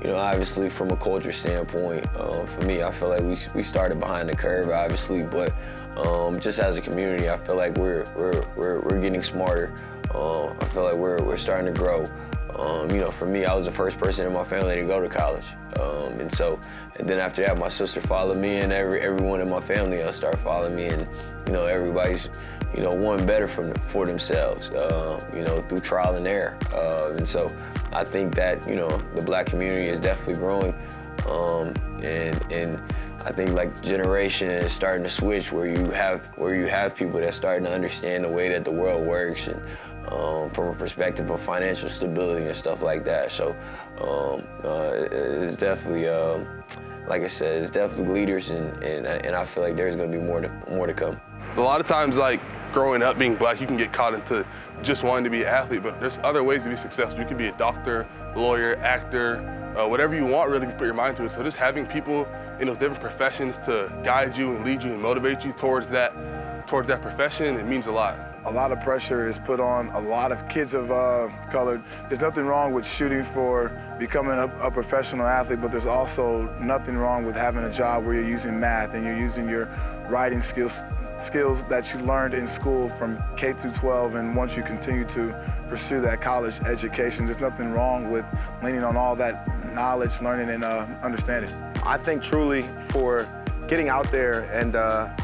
you know, obviously from a culture standpoint, for me, I feel like we started behind the curve, obviously, but just as a community, I feel like we're getting smarter. I feel like we're starting to grow. You know, for me, I was the first person in my family to go to college. And then after that, my sister followed me, and everyone in my family started following me, and, you know, everybody's, you know, wanting better for themselves, you know, through trial and error. And so I think that, you know, the Black community is definitely growing. And I think like generation is starting to switch where you have people that's starting to understand the way that the world works, and from a perspective of financial stability and stuff like that. So it's definitely, like I said, it's definitely leaders, and I feel like there's going to be more to come. A lot of times, like growing up being Black, you can get caught into just wanting to be an athlete, but there's other ways to be successful. You can be a doctor, lawyer, actor, whatever you want, really, if you put your mind to it. So just having people in those different professions to guide you and lead you and motivate you towards that profession, it means a lot. A lot of pressure is put on a lot of kids of color. There's nothing wrong with shooting for becoming a professional athlete, but there's also nothing wrong with having a job where you're using math and you're using your writing skills that you learned in school from K through 12, and once you continue to pursue that college education, there's nothing wrong with leaning on all that knowledge, learning, and understanding. I think truly for getting out there and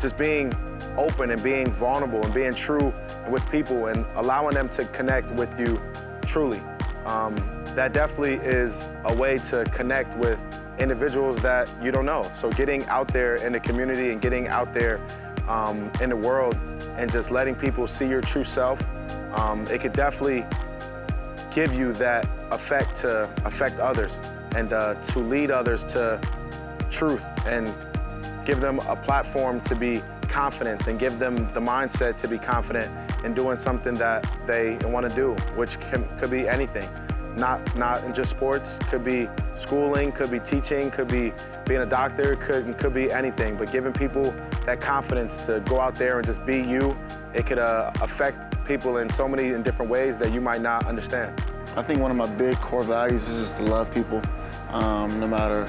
just being open and being vulnerable and being true with people and allowing them to connect with you truly. That definitely is a way to connect with individuals that you don't know. So getting out there in the community and getting out there in the world and just letting people see your true self, it could definitely give you that effect to affect others and to lead others to truth and give them a platform to be confident and give them the mindset to be confident in doing something that they want to do, which could be anything. Not in just sports, could be schooling, could be teaching, could be being a doctor, could be anything. But giving people that confidence to go out there and just be you, it could affect people in so many different ways that you might not understand. I think one of my big core values is just to love people, no matter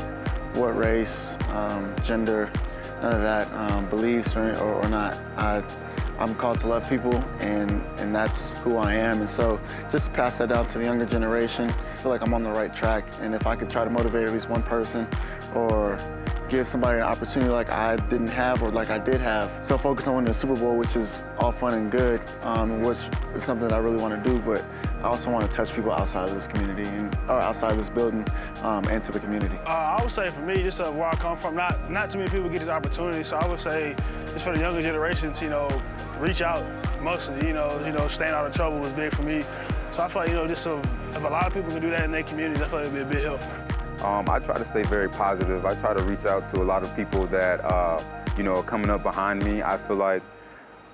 what race, gender, none of that, beliefs or not. I'm called to love people, and that's who I am. And so just to pass that down to the younger generation, I feel like I'm on the right track. And if I could try to motivate at least one person or give somebody an opportunity like I didn't have or like I did have, so focus on winning the Super Bowl, which is all fun and good, which is something that I really want to do, but I also want to touch people outside of this community or outside of this building and to the community. I would say for me, just where I come from, not too many people get this opportunity, so I would say just for the younger generations, you know, reach out mostly, you know, staying out of trouble was big for me. So I feel like, you know, just if a lot of people can do that in their communities, I feel like it'd be a big help. I try to stay very positive. I try to reach out to a lot of people that, you know, are coming up behind me. I feel like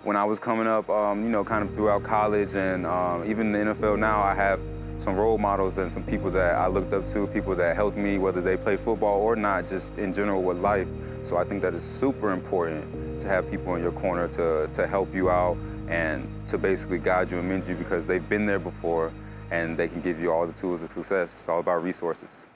when I was coming up, you know, kind of throughout college and even in the NFL now, I have some role models and some people that I looked up to, people that helped me, whether they played football or not, just in general with life. So I think that it's super important to have people in your corner to help you out and to basically guide you and mentor you because they've been there before and they can give you all the tools of success. It's all about resources.